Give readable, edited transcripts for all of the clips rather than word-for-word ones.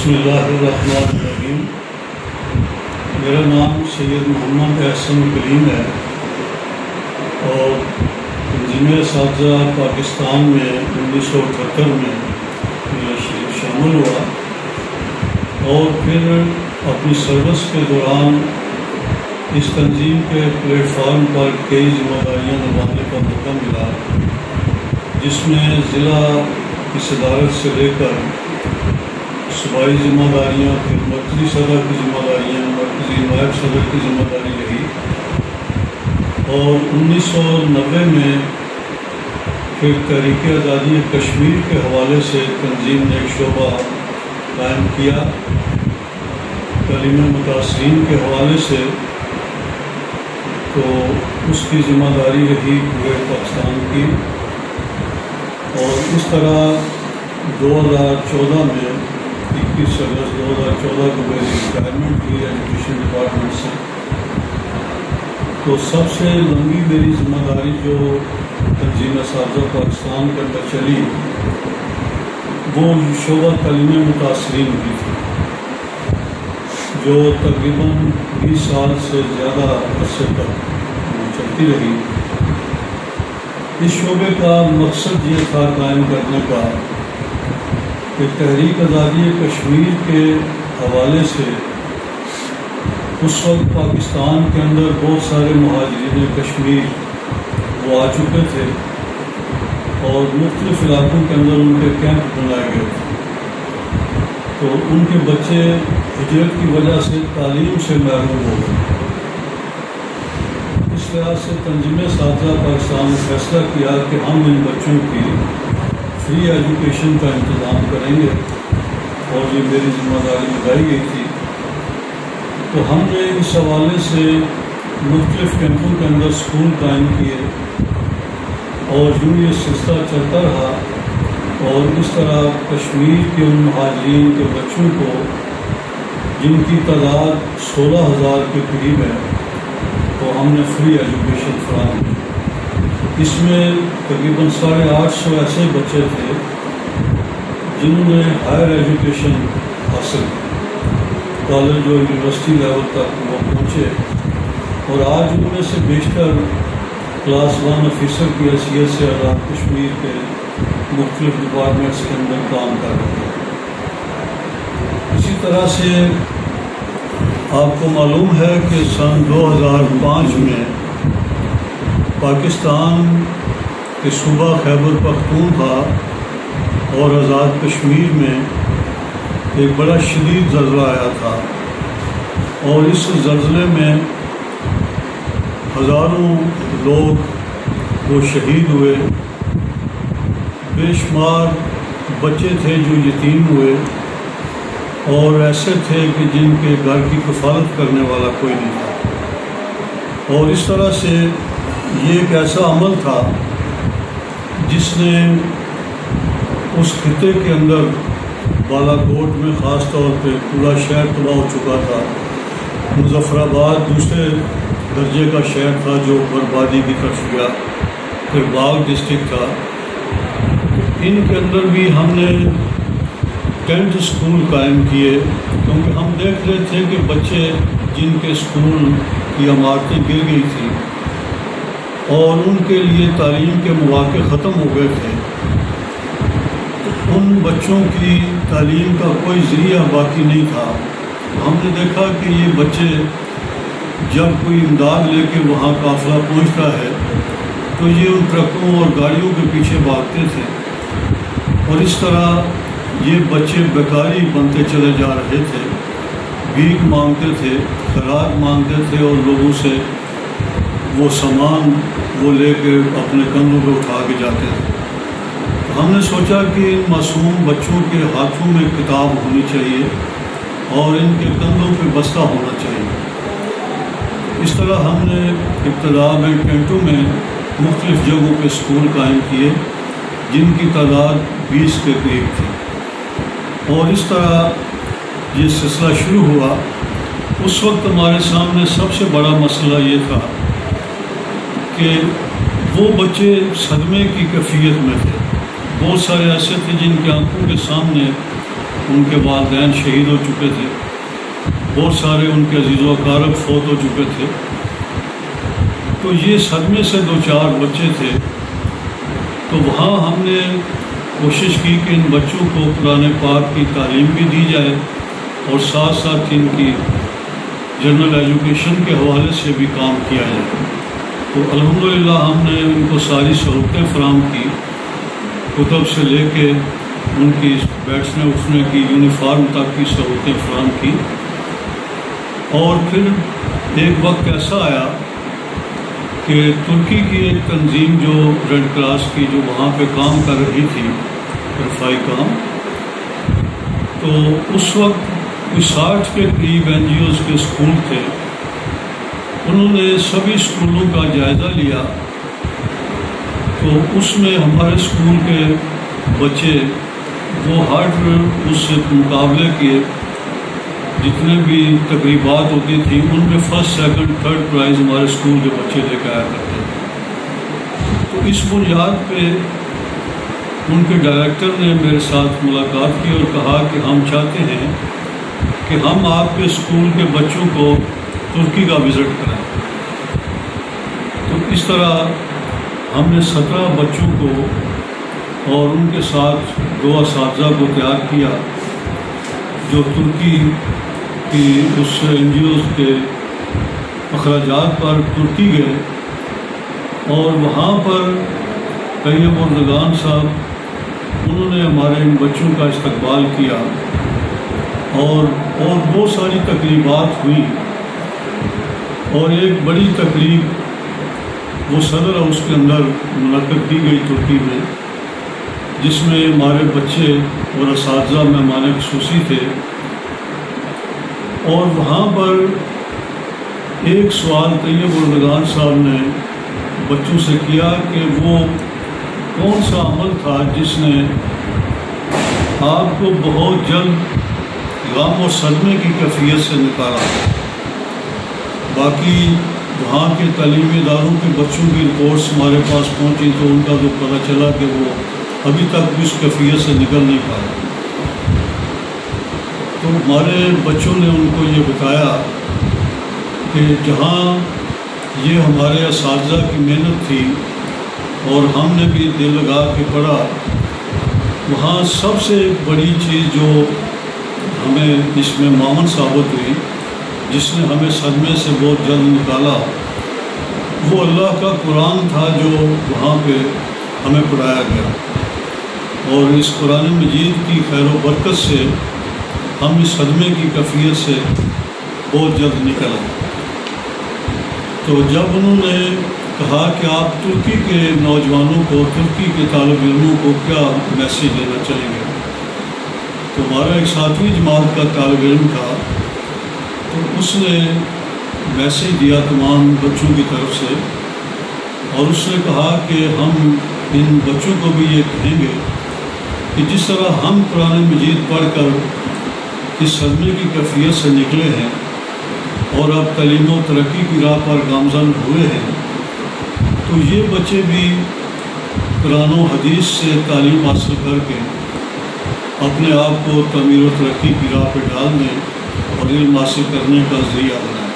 بسم اللہ الرحمن الرحیم۔ میرا نام سید محمد احسن کلیم ہے اور تنظیم اساتذہ پاکستان میں 1978 میں شامل ہوا اور پھر اپنی سروس کے دوران اس تنظیم کے پلیٹ فارم پر کئی ذمہ داریاں نبھانے کا موقع ملا، جس میں ضلع کی صدارت سے لے کر صوبائی ذمہ داریاں، پھر مرکزی صدر کی ذمہ داریاں، مرکزی نائب صدر کی ذمہ داری رہی اور 1990 میں پھر تحریک آزادی کشمیر کے حوالے سے تنظیم نے ایک شعبہ قائم کیا۔ تعلیم متاثرین کے حوالے سے تو اس کی ذمہ داری رہی پورے پاکستان کی، اور اس طرح 2014 میں 21 اگست 2014 کو میری ریٹائرمنٹ کی ایجوکیشن ڈپارٹمنٹ سے۔ تو سب سے لمبی میری ذمہ داری جو تنظیم اساتذہ پاکستان کے اندر چلی وہ شعبہ تعلیم متاثرین کی تھی، جو تقریباً 20 سال سے زیادہ عرصے تک چلتی رہی۔ اس شعبے کا مقصد یہ تھا قائم کرنے کا کہ تحریک آزادی کشمیر کے حوالے سے اس وقت پاکستان کے اندر بہت سارے مہاجرین کشمیر وہ آ چکے تھے اور مختلف علاقوں کے اندر ان کے کیمپ بنائے گئے تھے، تو ان کے بچے ہجرت کی وجہ سے تعلیم سے محروم ہو گئے۔ اس لحاظ سے تنظیم اساتذہ پاکستان نے فیصلہ کیا کہ ہم ان بچوں کی فری ایجوکیشن کا انتظام کریں گے، اور یہ میری ذمہ داری لگائی گئی تھی۔ تو ہم نے اس حوالے سے مختلف کیمپوں کے اندر اسکول قائم کیے اور یوں یہ سلسلہ چلتا رہا، اور اس طرح کشمیر کے ان مہاجرین کے بچوں کو جن کی تعداد 16,000 کے قریب ہے تو ہم نے فری ایجوکیشن فراہم کی۔ اس میں تقریباً 850 ایسے بچے تھے جنہوں نے ہائر ایجوکیشن حاصل کی، کالج اور یونیورسٹی لیول تک وہ پہنچے، اور آج ان میں سے بیشتر کلاس 1 آفیسر کی حیثیت سے آزاد کشمیر کے مختلف ڈپارٹمنٹس کے اندر کام کر رہے ہیں۔ اسی طرح سے آپ کو معلوم ہے کہ سن 2005 میں پاکستان کے صوبہ خیبر پختونخوا اور آزاد کشمیر میں ایک بڑا شدید زلزلہ آیا تھا، اور اس زلزلے میں ہزاروں لوگ وہ شہید ہوئے، بے شمار بچے تھے جو یتیم ہوئے، اور ایسے تھے کہ جن کے گھر کی کفالت کرنے والا کوئی نہیں تھا۔ اور اس طرح سے یہ ایک ایسا عمل تھا جس نے اس خطے کے اندر بالا کوٹ میں خاص طور پہ پورا شہر تباہ ہو چکا تھا۔ مظفر آباد دوسرے درجے کا شہر تھا جو بربادی کی طرف گیا، پھر باغ ڈسٹرکٹ تھا۔ ان کے اندر بھی ہم نے ٹینٹ اسکول قائم کیے، کیونکہ ہم دیکھ رہے تھے کہ بچے جن کے اسکول کی عمارتیں گر گئی تھیں اور ان کے لیے تعلیم کے مواقع ختم ہو گئے تھے، تو ان بچوں کی تعلیم کا کوئی ذریعہ باقی نہیں تھا۔ ہم نے دیکھا کہ یہ بچے جب کوئی امداد لے کے وہاں قافلہ پہنچتا ہے تو یہ ان ٹرکوں اور گاڑیوں کے پیچھے بھاگتے تھے، اور اس طرح یہ بچے بیکاری بنتے چلے جا رہے تھے، بھیک مانگتے تھے، خیرات مانگتے تھے، اور لوگوں سے وہ سامان وہ لے کے اپنے کندھوں پہ اٹھا کے جاتے تھے۔ ہم نے سوچا کہ ان معصوم بچوں کے ہاتھوں میں کتاب ہونی چاہیے اور ان کے کندھوں پہ بستہ ہونا چاہیے۔ اس طرح ہم نے ابتدا میں ٹینٹوں میں مختلف جگہوں پہ اسکول قائم کیے جن کی تعداد 20 کے قریب تھی، اور اس طرح یہ سلسلہ شروع ہوا۔ اس وقت ہمارے سامنے سب سے بڑا مسئلہ یہ تھا کہ وہ بچے صدمے کی کیفیت میں تھے۔ بہت سارے ایسے تھے جن کی آنکھوں کے سامنے ان کے والدین شہید ہو چکے تھے، بہت سارے ان کے عزیز و اقارب فوت ہو چکے تھے۔ تو یہ صدمے سے دو چار بچے تھے، تو وہاں ہم نے کوشش کی کہ ان بچوں کو قرآن پاک کی تعلیم بھی دی جائے اور ساتھ ساتھ ان کی جنرل ایجوکیشن کے حوالے سے بھی کام کیا جائے۔ تو الحمدللہ ہم نے ان کو ساری سہولتیں فراہم کی، کتب سے لے کے ان کی بیٹھنے اٹھنے کی، یونیفارم تک کی سہولتیں فراہم کی۔ اور پھر ایک وقت ایسا آیا کہ ترکی کی ایک تنظیم جو ریڈ کراس کی جو وہاں پہ کام کر رہی تھی، رفائی کام، تو اس وقت 60 کے قریب NGOs کے اسکول تھے۔ انہوں نے سبھی اسکولوں کا جائزہ لیا، تو اس میں ہمارے اسکول کے بچے وہ ہر اس سے مقابلے کے جتنے بھی تقریبات ہوتی تھیں ان میں فرسٹ سیکنڈ تھرڈ پرائز ہمارے اسکول کے بچے لے کے آیا کرتے تھے۔ تو اس بنیاد پہ ان کے ڈائریکٹر نے میرے ساتھ ملاقات کی اور کہا کہ ہم چاہتے ہیں کہ ہم آپ کے اسکول کے بچوں کو ترکی کا وزٹ کرائیں۔ تو اس طرح ہم نے 17 بچوں کو اور ان کے ساتھ 2 اساتذہ کو تیار کیا جو ترکی کی اس NGOs کے اخراجات پر ترکی گئے، اور وہاں پر طیب اردگان صاحب انہوں نے ہمارے ان بچوں کا استقبال کیا، اور بہت ساری تقریبات ہوئی، اور ایک بڑی تقریب وہ صدر ہاؤس کے اندر منعقد کی گئی ترکی میں، جس میں ہمارے بچے اور اساتذہ مہمان خصوصی تھے۔ اور وہاں پر ایک سوال طیب اردگان صاحب نے بچوں سے کیا کہ وہ کون سا عمل تھا جس نے آپ کو بہت جلد غم اور صدمے کی کیفیت سے نکالا۔ باقی وہاں کے تعلیمی اداروں کے بچوں کی رپورٹس ہمارے پاس پہنچی تو ان کا تو پتہ چلا کہ وہ ابھی تک بھی اس کیفیت سے نکل نہیں پائے۔ تو ہمارے بچوں نے ان کو یہ بتایا کہ جہاں یہ ہمارے اساتذہ کی محنت تھی اور ہم نے بھی دل لگا کے پڑھا، وہاں سب سے بڑی چیز جو ہمیں اس میں معاون ثابت ہوئی، جس نے ہمیں صدمے سے بہت جلد نکالا، وہ اللہ کا قرآن تھا جو وہاں پہ ہمیں پڑھایا گیا۔ اور اس قرآن مجید کی خیر و برکت سے ہم اس صدمے کی کیفیت سے بہت جلد نکل آئے۔ تو جب انہوں نے کہا کہ آپ ترکی کے نوجوانوں کو، ترکی کے طالب علموں کو کیا میسیج دینا چاہیں گے، تو ہمارا ایک 7ویں جماعت کا طالب علم تھا، تو اس نے میسیج دیا تمام بچوں کی طرف سے، اور اس نے کہا کہ ہم ان بچوں کو بھی یہ کہیں گے کہ جس طرح ہم قرآن مجید پڑھ کر اس صدمے کی کیفیت سے نکلے ہیں اور اب تعلیم و ترقی کی راہ پر گامزن ہوئے ہیں، تو یہ بچے بھی قرآن و حدیث سے تعلیم حاصل کر کے اپنے آپ کو تعمیر و ترقی کی راہ پہ ڈال دیں اور علم حاصل کرنے کا ذریعہ بنائیں۔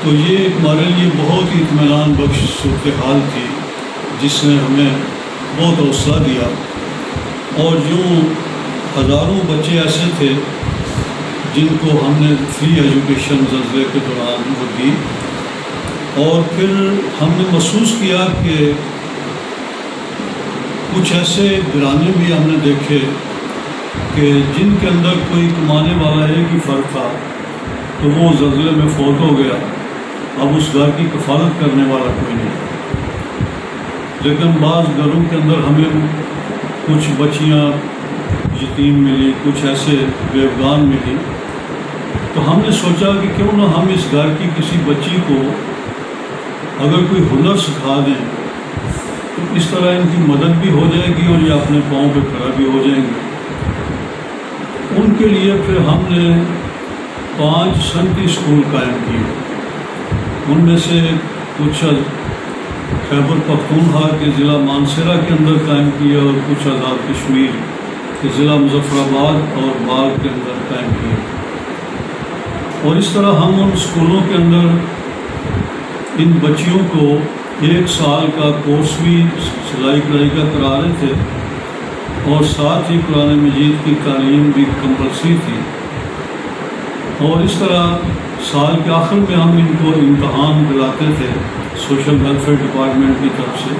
تو یہ ہمارے لیے بہت ہی اطمینان بخش صورتحال تھی، جس نے ہمیں بہت حوصلہ دیا۔ اور یوں ہزاروں بچے ایسے تھے جن کو ہم نے فری ایجوکیشن زلزلے کے دوران وہ دی، اور پھر ہم نے محسوس کیا کہ کچھ ایسے گھرانے بھی ہم نے دیکھے کہ جن کے اندر کوئی کمانے والا ایک ہی فرد تھا، تو وہ زلزلے میں فوت ہو گیا، اب اس گھر کی کفالت کرنے والا کوئی نہیں۔ لیکن بعض گھروں کے اندر ہمیں کچھ بچیاں یتیم ملی، کچھ ایسے بیوگان ملی، تو ہم نے سوچا کہ کیوں نہ ہم اس گھر کی کسی بچی کو اگر کوئی ہنر سکھا دیں تو اس طرح ان کی مدد بھی ہو جائے گی اور یہ اپنے پاؤں پہ کھڑا بھی ہو جائیں گے۔ ان کے لیے پھر ہم نے 5 صنعتی اسکول قائم کیے، ان میں سے کچھ خیبر پختونخوا کے ضلع مانسہرہ کے اندر قائم کیا اور کچھ آزاد کشمیر کہ ضلع مظفر آباد اور باغ کے اندر قائم کیے، اور اس طرح ہم ان اسکولوں کے اندر ان بچیوں کو 1 سال کا کورس بھی سلائی کڑھائی کا کرا رہے تھے، اور ساتھ ہی قرآن مجید کی تعلیم بھی کمپلسری تھی، اور اس طرح سال کے آخر میں ہم ان کو امتحان دلاتے تھے سوشل ویلفیئر ڈپارٹمنٹ کی طرف سے۔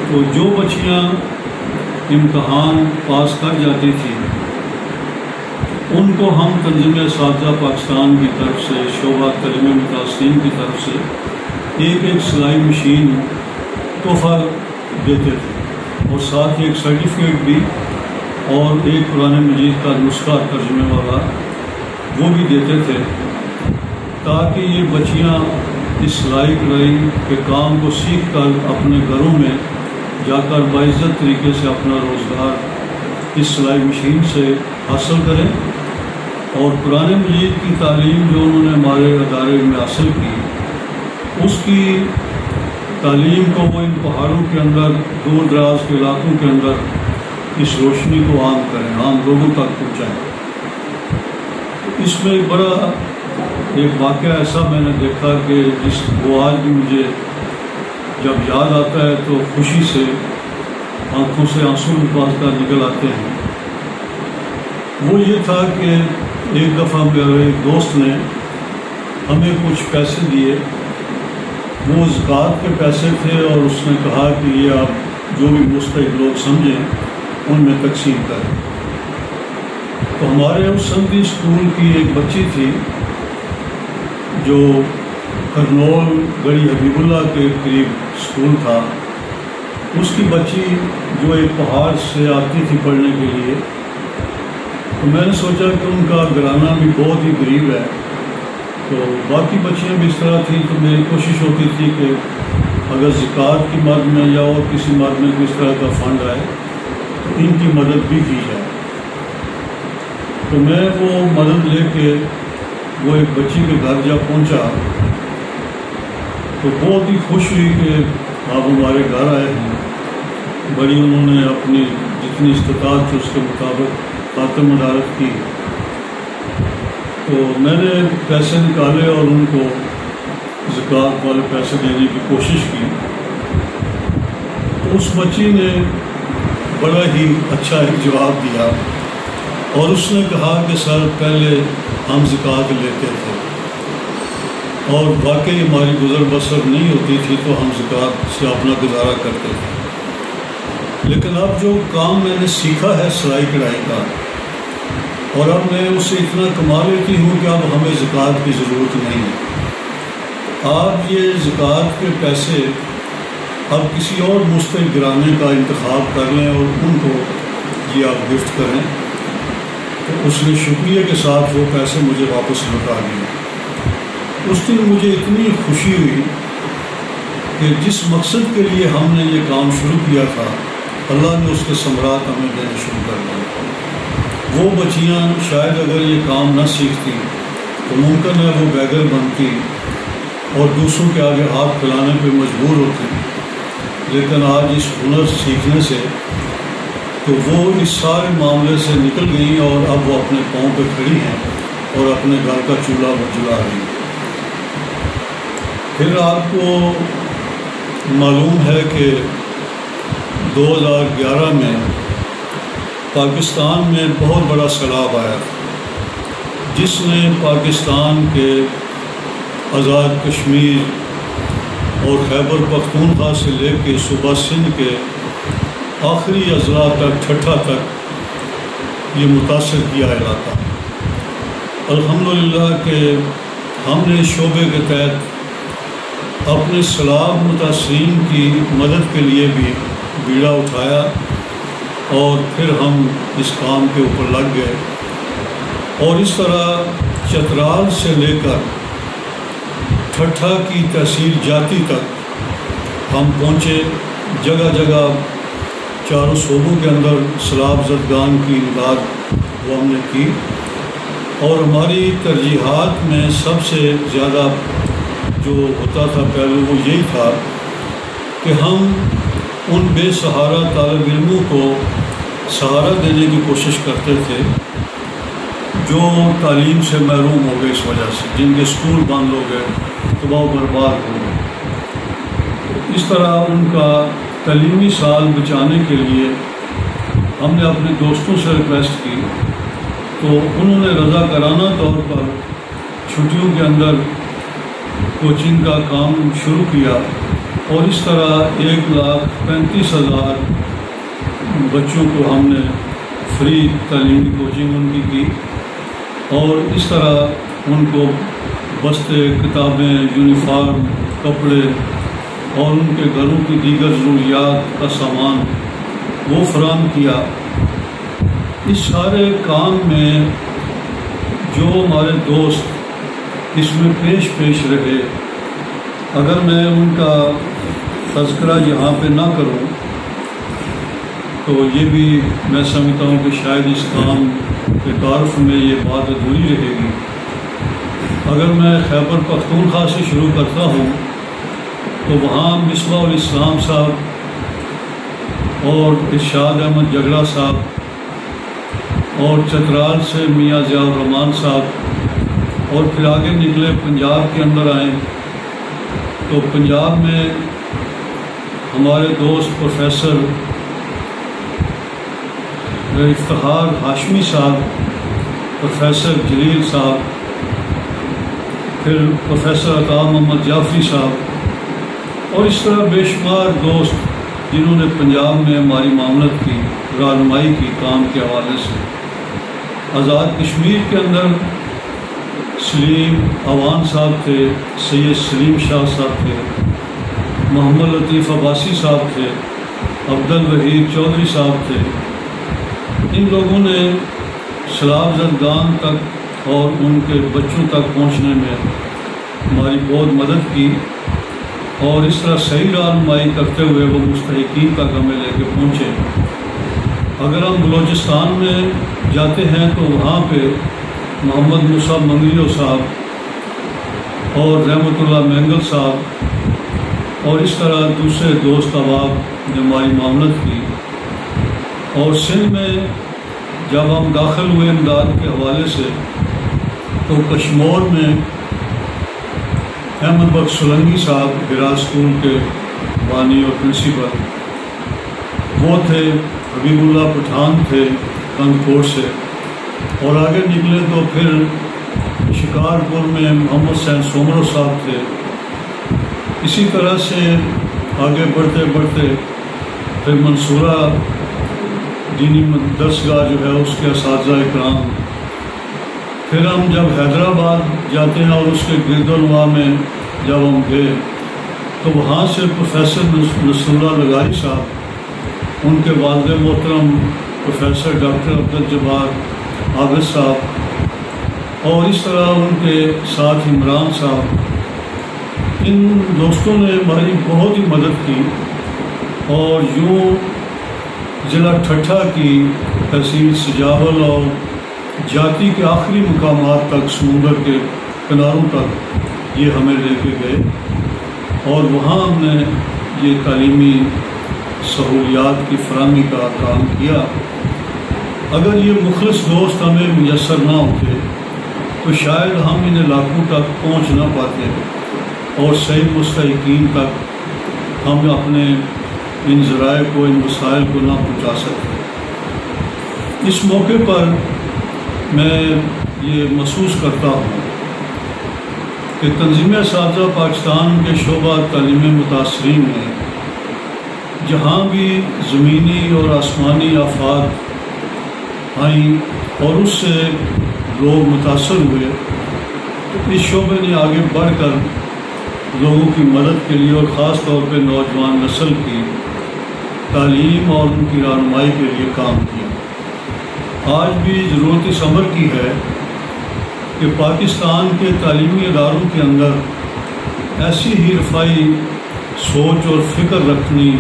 تو جو بچیاں امتحان پاس کر جاتی تھیں ان کو ہم تنظیم اساتذہ پاکستان کی طرف سے، شعبہ تعلیم متاثرین کی طرف سے ایک سلائی مشین تحفہ دیتے تھے، اور ساتھ ہی ایک سرٹیفکیٹ بھی اور ایک قرآن مجید کا نسخہ ترجمے والا وہ بھی دیتے تھے، تاکہ یہ بچیاں اس سلائی کڑھائی کے کام کو سیکھ کر اپنے گھروں میں جا کر باعزت طریقے سے اپنا روزگار اس سلائی مشین سے حاصل کریں، اور قرآن مجید کی تعلیم جو انہوں نے ہمارے ادارے میں حاصل کی، اس کی تعلیم کو وہ ان پہاڑوں کے اندر، دور دراز کے علاقوں کے اندر اس روشنی کو عام کریں، عام لوگوں تک پہنچائیں۔ اس میں ایک واقعہ ایسا میں نے دیکھا کہ جس وہ آج بھی مجھے جب یاد آتا ہے تو خوشی سے آنکھوں سے آنسو نکال کر نکل آتے ہیں۔ وہ یہ تھا کہ ایک دفعہ میرے ایک دوست نے ہمیں کچھ پیسے دیے، وہ زکوٰۃ کے پیسے تھے، اور اس نے کہا کہ یہ آپ جو بھی مستحق لوگ سمجھیں ان میں تقسیم کریں۔ تو ہمارے اس سندھی اسکول کی ایک بچی تھی جو کرنول گڑھی حبیب اللہ کے قریب اسکول تھا، اس کی بچی جو ایک پہاڑ سے آتی تھی پڑھنے کے لیے، تو میں نے سوچا کہ ان کا گھرانہ بھی بہت ہی غریب ہے، تو باقی بچیاں بھی اس طرح تھیں، تو میری کوشش ہوتی تھی کہ اگر زکوٰۃ کی مد میں یا اور کسی مد میں کس طرح کا فنڈ آئے تو ان کی مدد بھی کی جائے۔ تو میں وہ مدد لے کے وہ ایک بچی کے گھر جا پہنچا تو بہت ہی خوش ہوئی کہ آپ ہمارے گھر آئے ہیں، بڑی انہوں نے اپنی جتنی استطاعت تھی اس کے مطابق خاطر مدارت کی۔ تو میں نے پیسے نکالے اور ان کو زکوٰۃ والے پیسے دینے کی کوشش کی، تو اس بچی نے بڑا ہی اچھا ایک جواب دیا، اور اس نے کہا کہ سر پہلے ہم زکوٰۃ لیتے تھے اور واقعی ہماری گزر بسر نہیں ہوتی تھی تو ہم زکوٰۃ سے اپنا گزارا کرتے تھے، لیکن اب جو کام میں نے سیکھا ہے سلائی کڑھائی کا، اور اب میں اس سے اتنا کما لیتی ہوں کہ اب ہمیں زکوٰۃ کی ضرورت نہیں ہے۔ آپ یہ زکوٰۃ کے پیسے اب کسی اور مستحق گرانے کا انتخاب کر لیں اور ان کو یہ آپ گفٹ کریں۔ تو اس نے شکریہ کے ساتھ وہ پیسے مجھے واپس لوٹا دیے۔ اس دن مجھے اتنی خوشی ہوئی کہ جس مقصد کے لیے ہم نے یہ کام شروع کیا تھا، اللہ نے اس کے ثمرات ہمیں دینے شروع کر دیے۔ وہ بچیاں شاید اگر یہ کام نہ سیکھتی تو ممکن ہے وہ بیگر بنتی اور دوسروں کے آگے ہاتھ پھیلانے پہ مجبور ہوتی، لیکن آج اس ہنر سیکھنے سے تو وہ اس سارے معاملے سے نکل گئیں اور اب وہ اپنے پاؤں پہ کھڑی ہیں اور اپنے گھر کا چولہا وہ جلا رہی ہیں۔ پھر آپ کو معلوم ہے کہ 2011 میں پاکستان میں بہت بڑا سیلاب آیا، جس نے پاکستان کے آزاد کشمیر اور خیبر پختونخوا سے لے کے صوبہ سندھ کے آخری اضلاع تک، ٹھٹھا تک یہ متاثر کیا علاقہ۔ الحمدللہ کہ ہم نے اس شعبے کے تحت اپنے سیلاب متاثرین کی مدد کے لیے بھی بیڑا اٹھایا، اور پھر ہم اس کام کے اوپر لگ گئے، اور اس طرح چترال سے لے کر ٹھٹھا کی تحصیل جاتی تک ہم پہنچے۔ جگہ جگہ چاروں صوبوں کے اندر سیلاب زدگان کی امداد وہ ہم نے کی، اور ہماری ترجیحات میں سب سے زیادہ جو ہوتا تھا پہلو وہ یہی تھا کہ ہم ان بے سہارا طالب علموں کو سہارا دینے کی کوشش کرتے تھے جو تعلیم سے محروم ہو گئے اس وجہ سے، جن کے اسکول بند ہو گئے، تباہ و برباد ہو گئے۔ اس طرح ان کا تعلیمی سال بچانے کے لیے ہم نے اپنے دوستوں سے ریکویسٹ کی، تو انہوں نے رضاکارانہ طور پر چھٹیوں کے اندر کوچنگ کا کام شروع کیا، اور اس طرح 1,35,000 بچوں کو ہم نے فری تعلیمی کوچنگ ان کی کی، اور اس طرح ان کو بستے، کتابیں، یونیفارم، کپڑے اور ان کے گھروں کی دیگر ضروریات کا سامان وہ فراہم کیا۔ اس سارے کام میں جو ہمارے دوست اس میں پیش رہے، اگر میں ان کا تذکرہ یہاں پہ نہ کروں تو یہ بھی میں سمجھتا ہوں کہ شاید اس کام کے تعارف میں یہ بات ادھوری رہے گی۔ اگر میں خیبر پختونخوا سے شروع کرتا ہوں تو وہاں مصباح الاسلام صاحب اور ارشاد احمد جگڑا صاحب، اور چترال سے میاں ضیاء الرحمان صاحب، اور پھر آگے نکلے پنجاب کے اندر آئیں تو پنجاب میں ہمارے دوست پروفیسر افتخار ہاشمی صاحب، پروفیسر جلیل صاحب، پھر پروفیسر عطا محمد جعفری صاحب، اور اس طرح بے شمار دوست جنہوں نے پنجاب میں ہماری معاملت کی، رہنمائی کی کام کے حوالے سے۔ آزاد کشمیر کے اندر سلیم اوان صاحب تھے، سید سلیم شاہ صاحب تھے، محمد لطیف عباسی صاحب تھے، عبدالوحید چودھری صاحب تھے۔ ان لوگوں نے سیلاب زدگان تک اور ان کے بچوں تک پہنچنے میں ہماری بہت مدد کی، اور اس طرح صحیح رہنمائی کرتے ہوئے وہ مستحقین تک ہمیں لے کے پہنچے۔ اگر ہم بلوچستان میں جاتے ہیں تو وہاں پہ محمد موسیٰ منگلیو صاحب اور رحمت اللہ مینگل صاحب اور اس طرح دوسرے دوست احباب نے ہماری معاملت کی۔ اور سندھ میں جب ہم داخل ہوئے امداد کے حوالے سے تو کشمور میں احمد بخش سولنگی صاحب ہراس اسکول کے بانی اور پرنسپل وہ تھے، حبیب اللہ پٹھان تھے کنگکوٹ سے، اور آگے نکلے تو پھر شکارپور میں محمد حسین سومرو صاحب تھے۔ اسی طرح سے آگے بڑھتے بڑھتے پھر منصورہ دینی درسگاہ جو ہے اس کے اساتذہ اکرام، پھر ہم جب حیدرآباد جاتے ہیں اور اس کے گرد و نواح میں جب ہم گئے تو وہاں سے پروفیسر نصر اللہ لغاری صاحب، ان کے والد محترم پروفیسر ڈاکٹر عبدالجبار عابد صاحب، اور اس طرح ان کے ساتھ عمران صاحب، ان دوستوں نے ہماری بہت ہی مدد کی، اور یوں ضلع ٹھٹھہ کی تحصیل سجاول اور جاتی کے آخری مقامات تک، سمندر کے کناروں تک یہ ہمیں لے کے گئے، اور وہاں ہم نے یہ تعلیمی سہولیات کی فراہمی کا کام کیا۔ اگر یہ مخلص دوست ہمیں میسر نہ ہوتے تو شاید ہم ان علاقوں تک پہنچ نہ پاتے، اور صحیح مستحقین تک ہم اپنے ان ذرائع کو، ان وسائل کو نہ پہنچا سکتے۔ اس موقع پر میں یہ محسوس کرتا ہوں کہ تنظیم اساتذہ پاکستان کے شعبہ تعلیم متاثرین میں جہاں بھی زمینی اور آسمانی آفات آئیں اور اس سے لوگ متاثر ہوئے، تو اس شعبے نے آگے بڑھ کر لوگوں کی مدد کے لیے اور خاص طور پہ نوجوان نسل کی تعلیم اور ان کی رہنمائی کے لیے کام کیا۔ آج بھی ضرورت اس امر کی ہے کہ پاکستان کے تعلیمی اداروں کے اندر ایسی ہی رفائی سوچ اور فکر رکھنے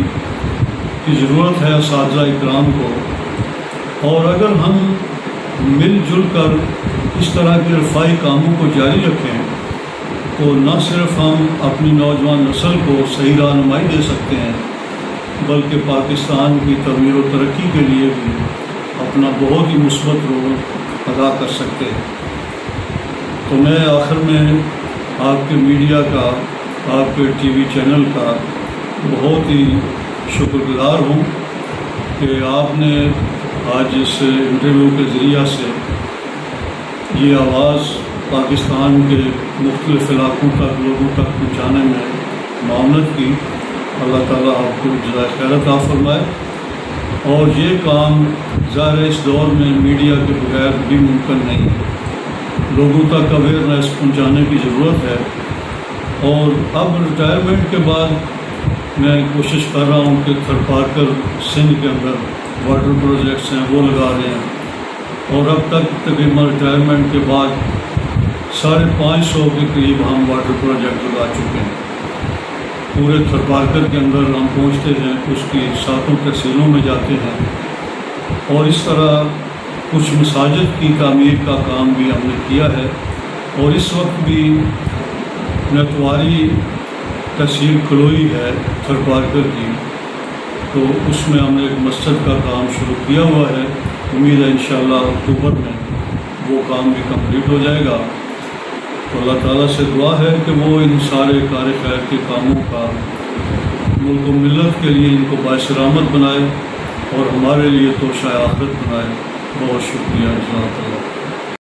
کی ضرورت ہے اساتذہ اکرام کو، اور اگر ہم مل جل کر اس طرح کے رفائی کاموں کو جاری رکھیں تو نہ صرف ہم اپنی نوجوان نسل کو صحیح رہنمائی دے سکتے ہیں، بلکہ پاکستان کی تعمیر و ترقی کے لیے بھی اپنا بہت ہی مثبت رول ادا کر سکتے ہیں۔ تو میں آخر میں آپ کے میڈیا کا، آپ کے ٹی وی چینل کا بہت ہی شکر گزار ہوں کہ آپ نے آج اس انٹرویو کے ذریعہ سے یہ آواز پاکستان کے مختلف علاقوں تک، لوگوں تک پہنچانے میں معاونت کی۔ اللہ تعالیٰ آپ کو جزائے خیر عطا فرمائے۔ اور یہ کام ظاہر اس دور میں میڈیا کے بغیر بھی ممکن نہیں ہے، لوگوں تک اویئرنیس پہنچانے کی ضرورت ہے۔ اور اب ریٹائرمنٹ کے بعد میں کوشش کر رہا ہوں کہ تھرپارکر سندھ کے اندر واٹر پروجیکٹس ہیں وہ لگا رہے ہیں، اور اب تک تقریباً ریٹائرمنٹ کے بعد 550 کے قریب ہم واٹر پروجیکٹ لگا چکے ہیں۔ پورے تھرپارکر کے اندر ہم پہنچتے ہیں، اس کی 7 تحصیلوں میں جاتے ہیں، اور اس طرح کچھ مساجد کی تعمیر کا کام بھی ہم نے کیا ہے۔ اور اس وقت بھی نتواری تحصیل کھلوئی ہے تھرپارکر کی، تو اس میں ہم نے ایک مسجد کا کام شروع کیا ہوا ہے۔ امید ہے انشاءاللہ اکتوبر میں وہ کام بھی کمپلیٹ ہو جائے گا۔ تو اللہ تعالیٰ سے دعا ہے کہ وہ ان سارے کار خیر کے کاموں کا ملک و ملت کے لیے ان کو باعث رحمت بنائے، اور ہمارے لیے توشہ آخرت بنائے۔ بہت شکریہ، جزاک اللہ۔